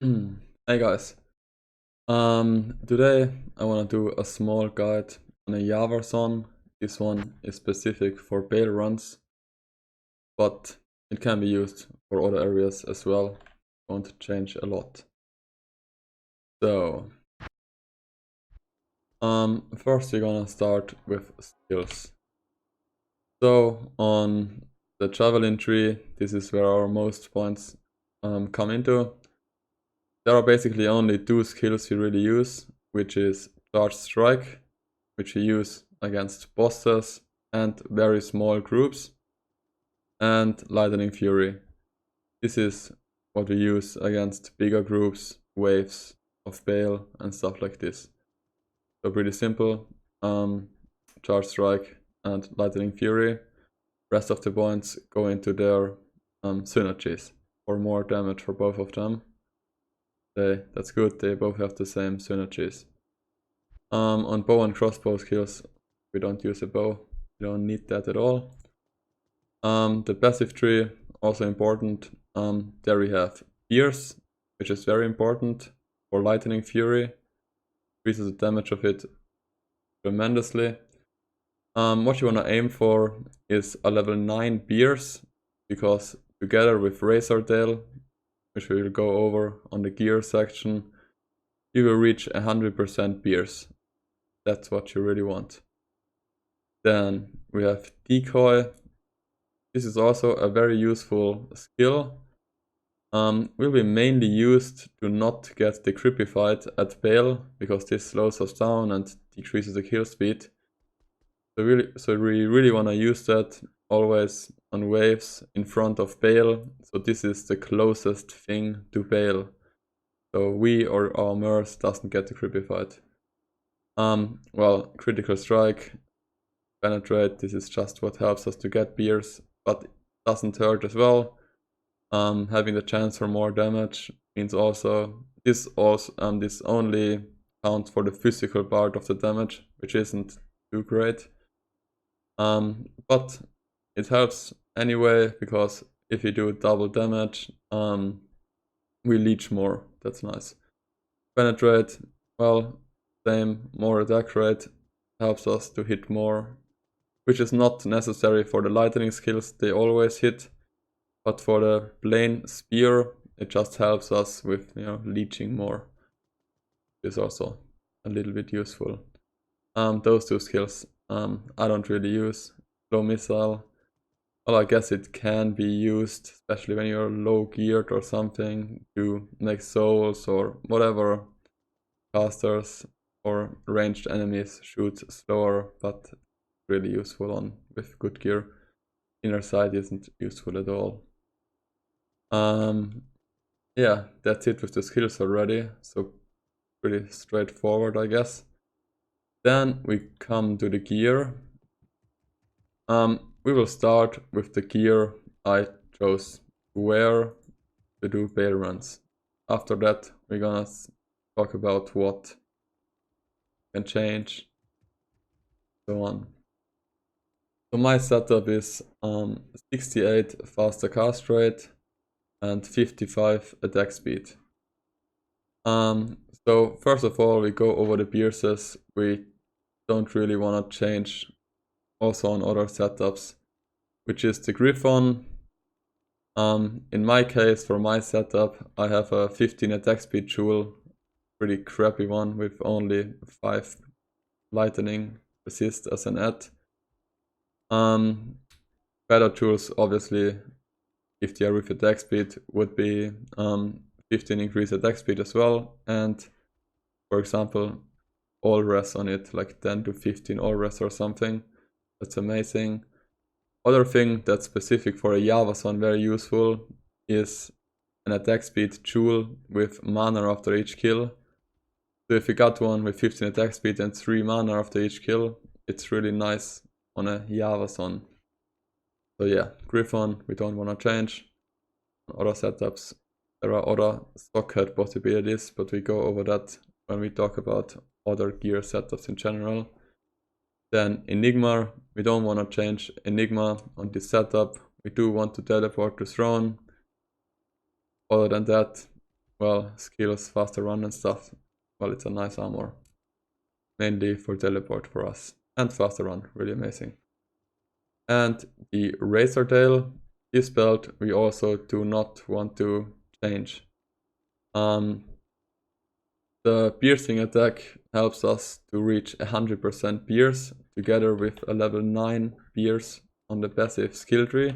Hey guys, today I want to do a small guide on a Java song. This one is specific for bail runs, but it can be used for other areas as well. Won't change a lot. So, first we're gonna start with skills. So on the javelin tree, this is where our most points come into. There are basically only two skills you really use, which is charge strike, which you use against bosses and very small groups, and lightning fury. This is what we use against bigger groups, waves of Bale and stuff like this. So pretty simple. Charge strike and lightning fury. Rest of the points go into their synergies for more damage for both of them. That's good, they both have the same synergies. On bow and crossbow skills, we don't use a bow, we don't need that at all. The passive tree, also important. There we have Pierce, which is very important for lightning fury, increases the damage of it tremendously. What you want to aim for is a level 9 Pierce, because together with Razordale, which we will go over on the gear section, you will reach 100% Pierce. That's what you really want. Then we have Decoy. This is also a very useful skill. Will be mainly used to not get decrypified at Bale, because this slows us down and decreases the kill speed. So we really want to use that always on waves in front of Bale. So this is the closest thing to Bale. So we or our Mers doesn't get decrypified. Well, critical strike, penetrate, this is just what helps us to get Pierce, but it doesn't hurt as well. Having the chance for more damage means this only counts for the physical part of the damage, which isn't too great. But it helps anyway, because if you do double damage, we leech more. That's nice. Penetrate, well, same, more attack rate helps us to hit more, which is not necessary for the lightning skills, they always hit. But for the plain spear, it just helps us with, leeching more. Is also a little bit useful. Those two skills I don't really use. Low missile, well, I guess it can be used, especially when you're low geared or something, to make souls or whatever. Casters or ranged enemies shoot slower, but really useful with good gear. Inner sight isn't useful at all. Yeah, that's it with the skills already, so pretty straightforward, I guess. Then we come to the gear. We will start with the gear I chose to wear to do bail runs. After that, we're gonna talk about what can change, so on. So my setup is 68 faster cast rate and 55 attack speed. So first of all, we go over the pierces. We don't really want to change also on other setups, which is the Griffon. In my case, for my setup, I have a 15 attack speed jewel, pretty crappy one with only 5 lightning resist as an add. Better jewels, obviously, if they are with attack speed, would be 15 increase attack speed as well, and for example, all res on it, like 10 to 15 all res or something. That's amazing. Other thing that's specific for a Java song, very useful, is an attack speed jewel with mana after each kill. So if you got one with 15 attack speed and 3 mana after each kill, it's really nice on a Java song. So yeah, Griffon, we don't want to change. Other setups, there are other stockhead possibilities, but we go over that when we talk about other gear setups in general. Then Enigma, we don't want to change Enigma on this setup. We do want to teleport to throne. Other than that, well, skills, faster run and stuff. Well, it's a nice armor. Mainly for teleport for us. And faster run, really amazing. And the Razor Tail, this belt we also do not want to change. The piercing attack helps us to reach 100% pierce together with a level 9 pierce on the passive skill tree.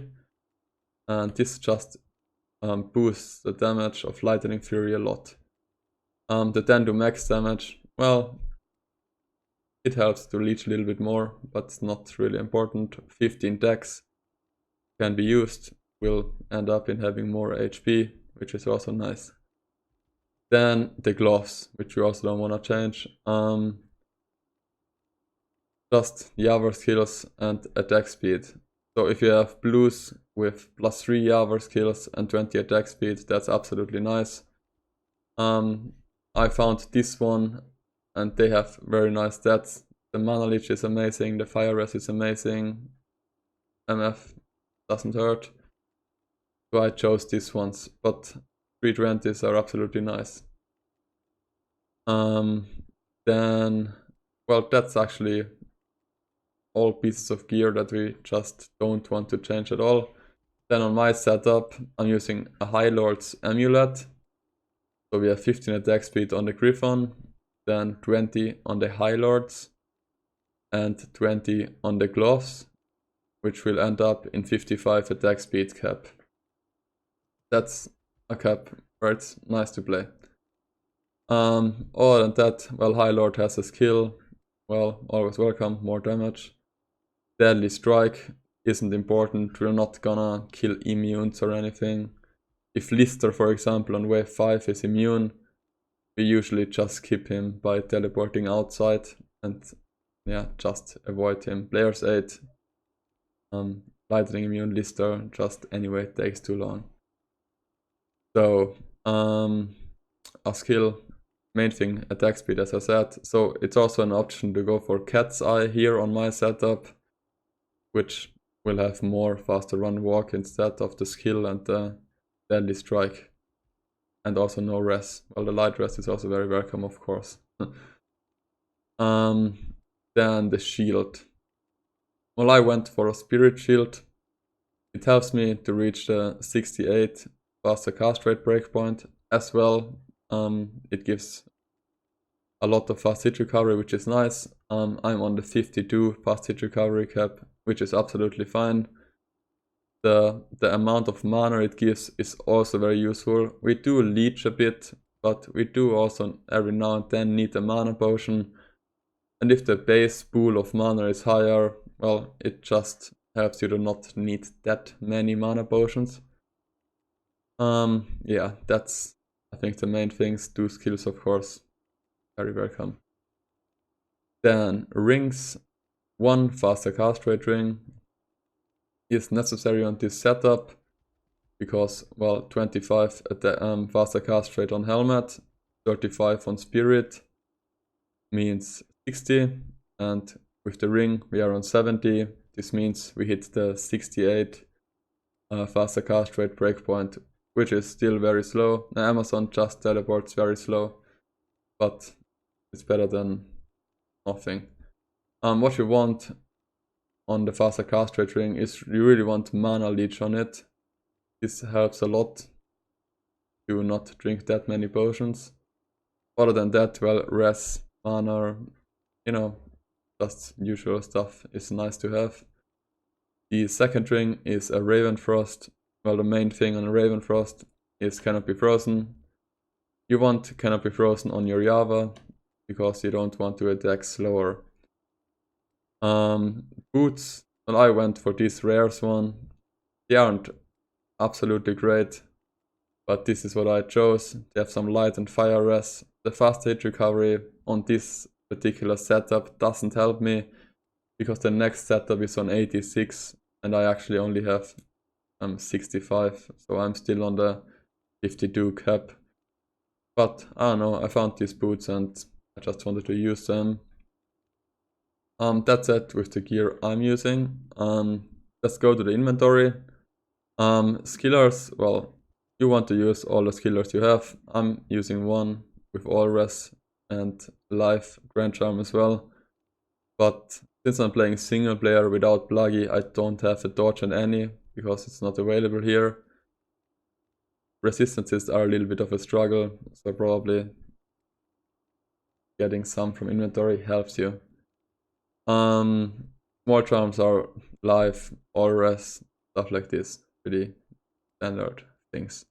And this just boosts the damage of Lightning Fury a lot. The 10 to max damage, well, it helps to leech a little bit more, but it's not really important. 15 dex can be used, will end up in having more HP, which is also nice. Then the gloves, which we also don't want to change. Just the other skills and attack speed. So if you have blues with +3 other skills and 20 attack speed, that's absolutely nice. I found this one and they have very nice stats. The mana leech is amazing, the fire res is amazing, MF doesn't hurt. So I chose these ones, but 320s are absolutely nice. Then, well, that's actually all pieces of gear that we just don't want to change at all. Then on my setup, I'm using a High Lord's Amulet. So we have 15 attack speed on the Griffon, then 20 on the High Lords, and 20 on the gloves, which will end up in 55 attack speed cap. That's a cap where it's nice to play. Other than that, well, High Lord has a skill, well, always welcome, more damage. Deadly Strike isn't important, we're not gonna kill immunes or anything. If Lister, for example, on wave 5 is immune, we usually just skip him by teleporting outside and yeah, just avoid him. Player's 8, Lightning immune Lister, just anyway takes too long. So, a skill, main thing, attack speed as I said. So it's also an option to go for Cat's Eye here on my setup, which will have more faster run walk instead of the skill and the Deadly Strike. And also no res. Well, the light res is also very welcome, of course. Then the shield. Well, I went for a Spirit Shield. It helps me to reach the 68 faster cast rate breakpoint as well. It gives a lot of fast hit recovery, which is nice. I'm on the 52 fast hit recovery cap, which is absolutely fine. The amount of mana it gives is also very useful. We do leech a bit, but we do also every now and then need a mana potion. And if the base pool of mana is higher, well, it just helps you to not need that many mana potions. Yeah, that's I think the main things. 2 skills, of course, very welcome. Then rings. 1 faster cast rate ring is necessary on this setup because, well, 25 at the faster cast rate on helmet, 35 on spirit means 60, and with the ring we are on 70. This means we hit the 68 faster cast rate breakpoint, which is still very slow. Amazon just teleports very slow, but it's better than nothing. What you want on the faster cast rate ring is you really want mana leech on it. This helps a lot to not drink that many potions. Other than that, well, res, mana, you know, just usual stuff is nice to have. The second ring is a Ravenfrost. Well, the main thing on a Ravenfrost is cannot be frozen. You want cannot be frozen on your Java because you don't want to attack slower. Boots, well, I went for this rares one. They aren't absolutely great, but this is what I chose. They have some light and fire res. The fast hit recovery on this particular setup doesn't help me because the next setup is on 86 and I actually only have 65, so I'm still on the 52 cap. But I don't know, I found these boots and I just wanted to use them. That's it with the gear I'm using. Let's go to the inventory. Skillers, well, you want to use all the skillers you have. I'm using one with all res and life grand charm as well. But since I'm playing single player without Bluggy, I don't have a dodge and any because it's not available here. Resistances are a little bit of a struggle, so probably getting some from inventory helps you. More charms are life, all res, stuff like this. Pretty standard things.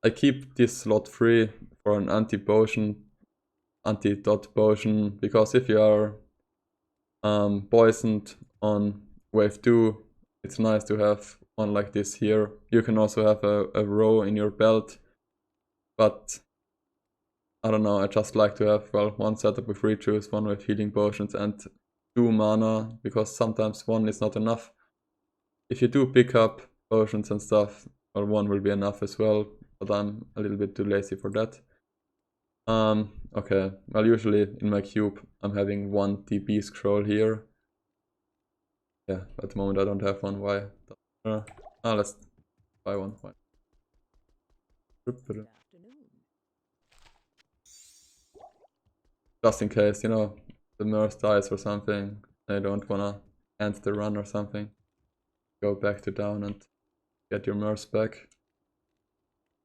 I keep this slot free for an anti-dot potion, because if you are poisoned on wave 2, it's nice to have one like this here. You can also have a row in your belt, but I don't know, I just like to have, well, one setup with rejuice, one with healing potions, and 2 mana, because sometimes one is not enough. If you do pick up potions and stuff, well, one will be enough as well, but I'm a little bit too lazy for that. Okay, well, usually in my cube I'm having one TP scroll here. Yeah, at the moment I don't have one. Why? Let's buy one. Why? Just in case, you know, the Merce dies or something, I don't wanna end the run or something. Go back to down and get your Merce back.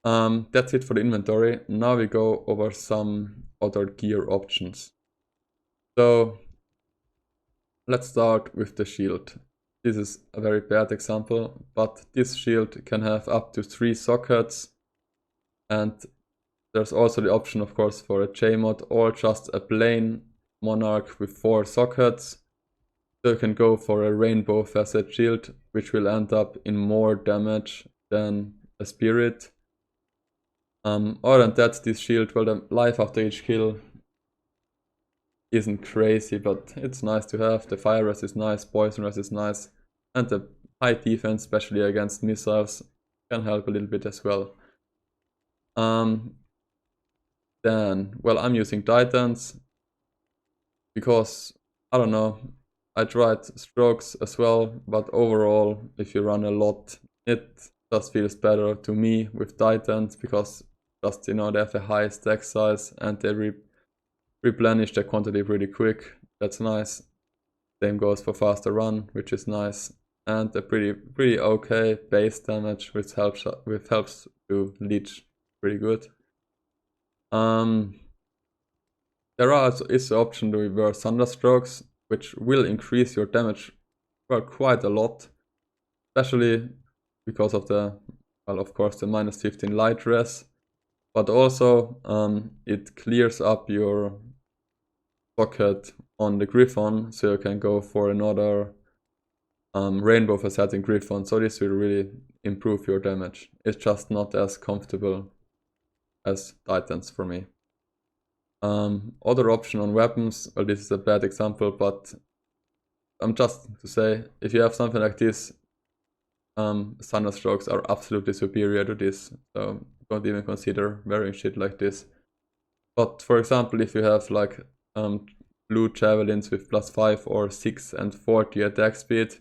That's it for the inventory. Now we go over some other gear options. So let's start with the shield. This is a very bad example, but this shield can have up to 3 sockets, and there's also the option, of course, for a J mod or just a plain monarch with 4 sockets. So you can go for a rainbow facet shield, which will end up in more damage than a spirit. Other than that, this shield, well, the life after each kill isn't crazy, but it's nice to have. The fire res is nice, poison res is nice, and the high defense, especially against missiles, can help a little bit as well. Then, well, I'm using Titans because, I don't know, I tried strokes as well, but overall, if you run a lot, it just feels better to me with Titans, because just, you know, they have a high stack size and they replenish their quantity pretty quick. That's nice. Same goes for faster run, which is nice, and a pretty okay base damage, which helps to leech pretty good. There is the option to reverse Thunderstrokes, which will increase your damage, well, quite a lot, especially because of the, well, of course, the minus 15 light res, but also it clears up your socket on the Griffon, so you can go for another rainbow facetting Griffon, so this will really improve your damage. It's just not as comfortable as Titans for me. Other option on weapons, well, this is a bad example, but just to say, if you have something like this, Thunderstrokes are absolutely superior to this, so don't even consider wearing shit like this. But for example, if you have like blue javelins with +5 or 6 and 40 attack speed,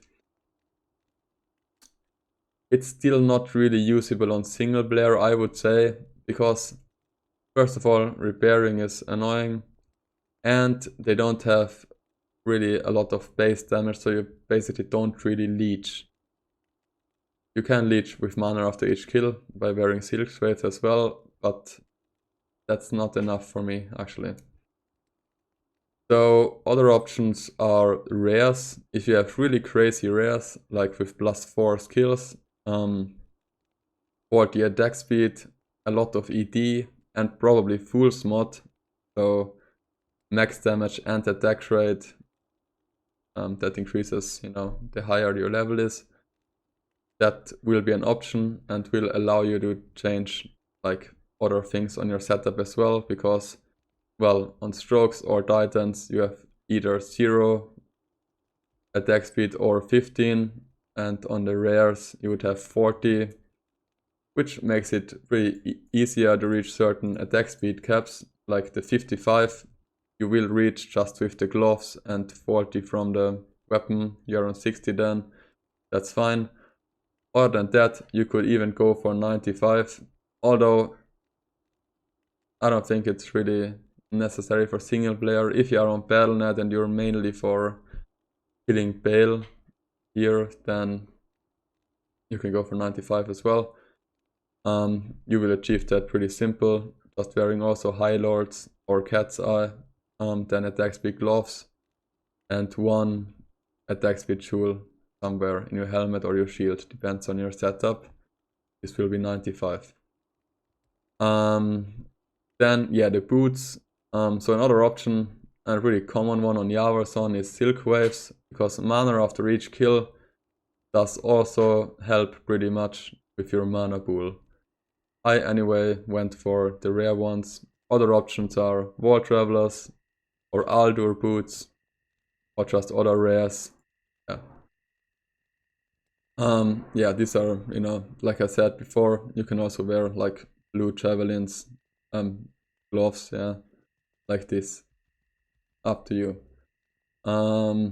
it's still not really usable on single player, I would say, because first of all, repairing is annoying, and they don't have really a lot of base damage, so you basically don't really leech. You can leech with mana after each kill by wearing Silk Swathes as well, but that's not enough for me, actually. So other options are rares. If you have really crazy rares, like with +4 skills, 40 attack speed, a lot of ED, and probably Fool's mod, so max damage and attack rate, that increases, you know, the higher your level is. That will be an option and will allow you to change like other things on your setup as well, because, well, on strokes or Titans you have either 0 attack speed or 15, and on the rares you would have 40, which makes it pretty easier to reach certain attack speed caps, like the 55 you will reach just with the gloves, and 40 from the weapon, you're on 60 then, that's fine. Other than that, you could even go for 95, although I don't think it's really necessary for single player. If you are on Battle.net and you're mainly for killing Bale here, then you can go for 95 as well. You will achieve that pretty simple, just wearing also High Lords or Cat's Eye, then attack speed gloves, and one attack speed jewel somewhere in your helmet or your shield, depends on your setup. This will be 95. Then yeah, the boots. So another option, a really common one on Yawarzone, is Silk Waves, because mana after each kill does also help pretty much with your mana pool. I anyway went for the rare ones. Other options are Wall Travelers or Aldur boots or just other rares. Yeah, these are, you know, like I said before, you can also wear like blue javelins, gloves, yeah, like this. Up to you. So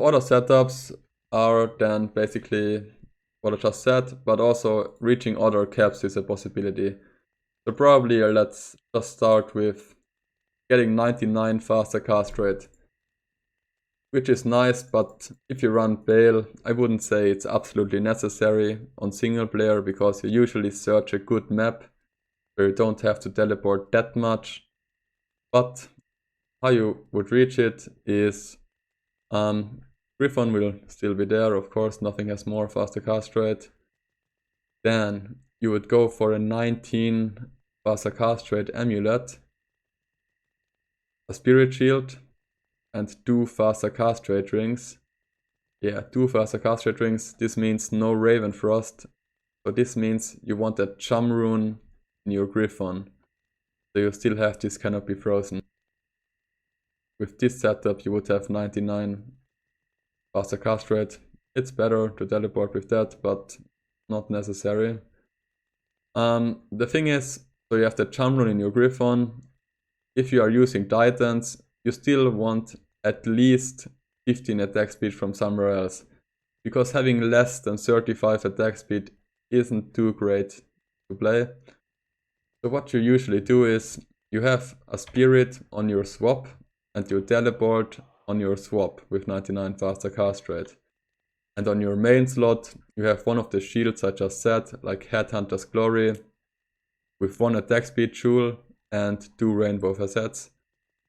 other setups are then basically what I just said, but also reaching other caps is a possibility. So probably let's just start with getting 99 faster cast rate, which is nice, but if you run Bale, I wouldn't say it's absolutely necessary on single player, because you usually search a good map where you don't have to teleport that much. But how you would reach it is Griffon will still be there, of course, nothing has more faster cast rate. Then you would go for a 19 faster cast rate amulet, a spirit shield, and 2 faster cast rate rings. Yeah, 2 faster cast rate rings. This means no Raven Frost. So this means you want a Chum rune in your Griffon. So you still have this cannot be frozen. With this setup you would have 99 faster cast rate. It's better to teleport with that, but not necessary. The thing is, so you have the Chum rune in your Griffon. If you are using Titans, you still want at least 15 attack speed from somewhere else, because having less than 35 attack speed isn't too great to play. So what you usually do is you have a spirit on your swap and you teleport on your swap with 99 faster cast rate. And on your main slot you have one of the shields I just said, like Headhunter's Glory, with 1 attack speed jewel and 2 rainbow facets,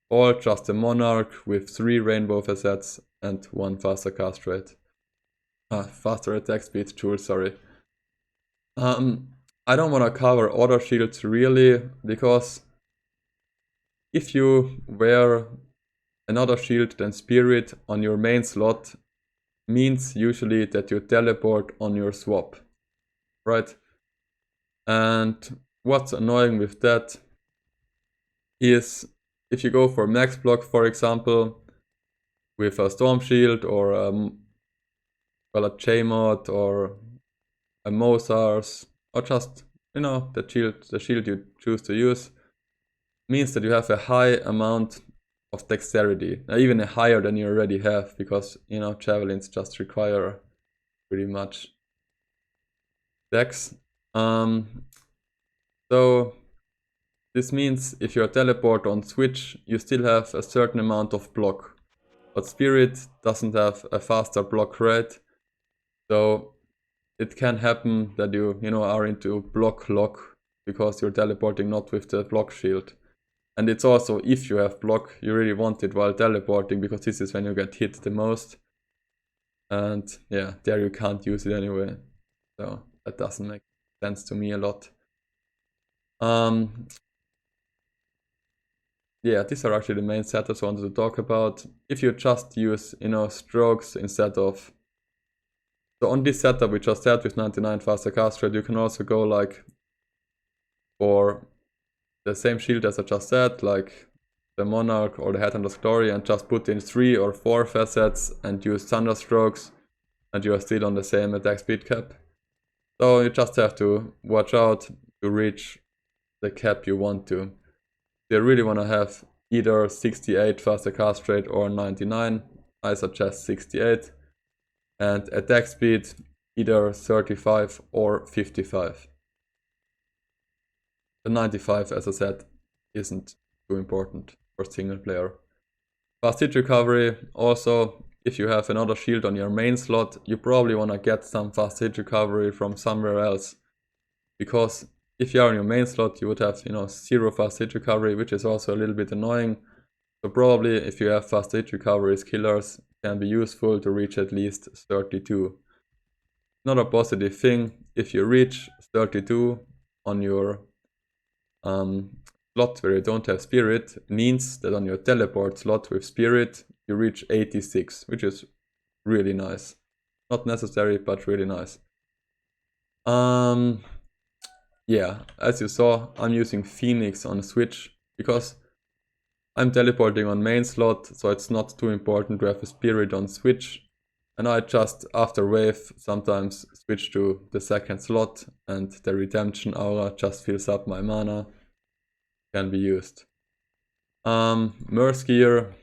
or just a Monarch with 3 rainbow facets and 1 faster cast rate. Faster attack speed jewel, sorry. I don't want to cover other shields really, because if you wear another shield than Spirit on your main slot, means usually that you teleport on your swap, right? And what's annoying with that is if you go for max block, for example, with a Storm Shield or well, a J-Mod or a Mozar's, or just, you know, the shield you choose to use, means that you have a high amount of dexterity, even higher than you already have, because, you know, javelins just require pretty much dex. So this means if you're teleport on switch, you still have a certain amount of block, but Spirit doesn't have a faster block rate, so it can happen that you know, are into block lock because you're teleporting not with the block shield. And it's also, if you have block, you really want it while teleporting, because this is when you get hit the most. And yeah, there you can't use it anyway. So that doesn't make sense to me a lot. Yeah, these are actually the main setups I wanted to talk about. If you just use, you know, strokes instead of... So on this setup we just had with 99 faster cast rate, you can also go like for the same shield as I just said, like the Monarch or the Headhunter's Glory, and just put in 3 or 4 facets and use Thunderstrokes, and you are still on the same attack speed cap. So you just have to watch out to reach the cap you want to. If you really want to have either 68 faster cast rate or 99, I suggest 68. And attack speed, either 35 or 55. The 95, as I said, isn't too important for single player. Fast hit recovery, also, if you have another shield on your main slot, you probably want to get some fast hit recovery from somewhere else. Because if you are on your main slot, you would have, 0 fast hit recovery, which is also a little bit annoying. So probably if you have fast hit recoveries, killers can be useful to reach at least 32. Another positive thing, if you reach 32 on your slot where you don't have spirit, means that on your teleport slot with spirit you reach 86, which is really nice. Not necessary, but really nice. Yeah, as you saw, I'm using Phoenix on Switch because I'm teleporting on main slot, so it's not too important to have a spirit on Switch. And I just, after wave, sometimes switch to the second slot and the redemption aura just fills up my mana. Can be used. Merc gear.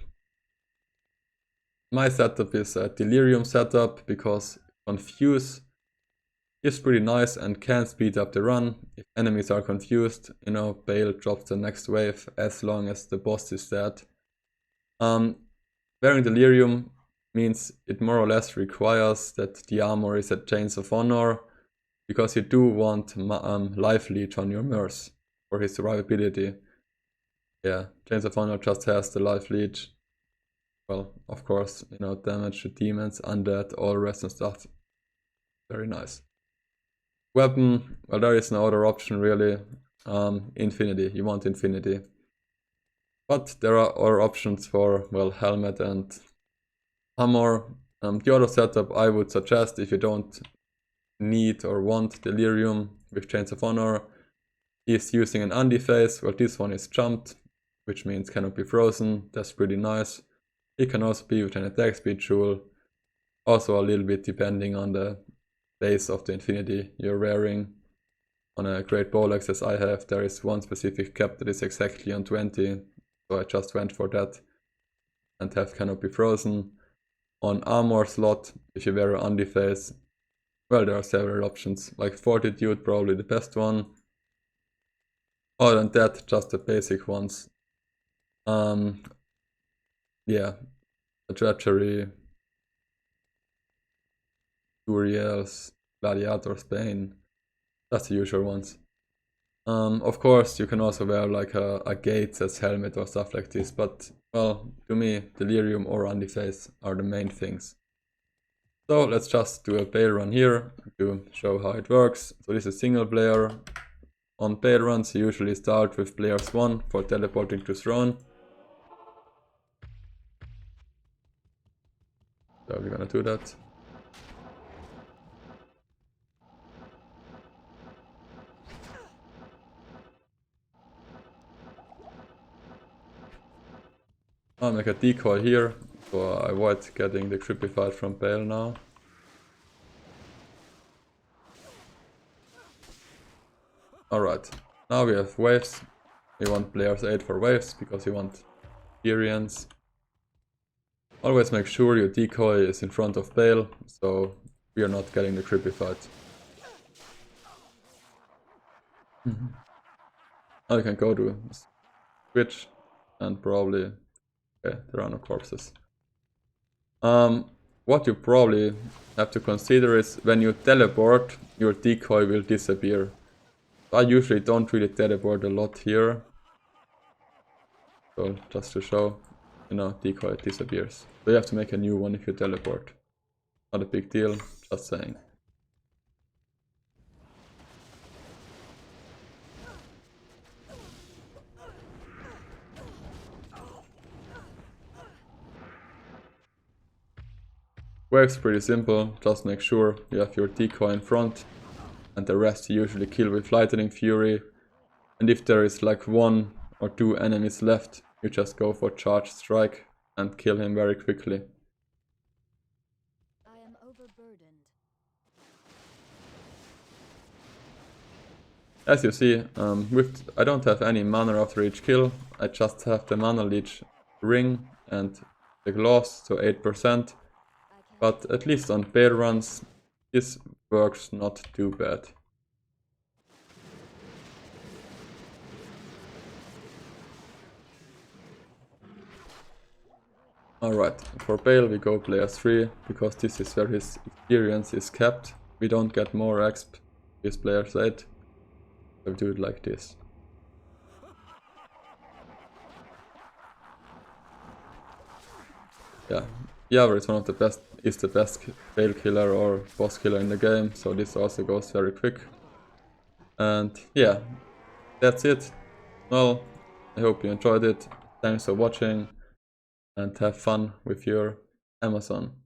My setup is a delirium setup because confuse is pretty nice and can speed up the run. If enemies are confused, Bale drops the next wave as long as the boss is dead. Wearing delirium means it more or less requires that the armor is at Chains of Honor, because you do want life leech on your Merc for his survivability. Yeah, Chains of Honor just has the life leech. Well, of course, damage to demons, undead, all rest and stuff. Very nice. Weapon, well, there is no other option really. Infinity, you want infinity. But there are other options for, well, helmet and armor. The other setup I would suggest, if you don't need or want delirium with Chains of Honor, is using an anti-phase. Well, this one is jumped, which means cannot be frozen. That's pretty nice. It can also be with an attack speed jewel. Also a little bit depending on the base of the infinity you're wearing. On a great bowlex as I have, there is one specific cap that is exactly on 20. So I just went for that and have cannot be frozen. On armor slot, if you wear an anti-phase, well, there are several options, like Fortitude, probably the best one. Other than that, just the basic ones. Yeah, the Treachery, Uriel's, Gladiator's Bane, that's the usual ones. Of course, you can also wear like a Gates as helmet or stuff like this, but, well, to me, Delirium or anti-phase are the main things. So let's just do a Bale run here to show how it works. So this is single player. On Bale runs, you usually start with players 1 for teleporting to throne. So we're gonna do that. I'll make a decoy here, so I avoid getting the creepified from Bale now. Alright, now we have waves. We want players 8 for waves, because you want experience. Always make sure your decoy is in front of Bale, so we are not getting the creepified. Now you can go to Switch and probably... Okay, there are no corpses. What you probably have to consider is when you teleport, your decoy will disappear. I usually don't really teleport a lot here. So just to show, decoy disappears. So you have to make a new one if you teleport. Not a big deal, just saying. Wave's pretty simple, just make sure you have your decoy in front, and the rest you usually kill with Lightning Fury. And if there is like 1 or 2 enemies left, you just go for Charge Strike and kill him very quickly. I am overburdened. As you see, I don't have any mana after each kill, I just have the mana leech ring and the gloves, so 8%. But at least on Bale runs, this works not too bad. Alright, for Bale we go player 3, because this is where his experience is kept. We don't get more exp with player 8. So we do it like this. Yeah, Yavor is one of the best, is the best Bale killer or boss killer in the game, so this also goes very quick. And yeah, that's it. Well, I hope you enjoyed it. Thanks for watching and have fun with your Amazon.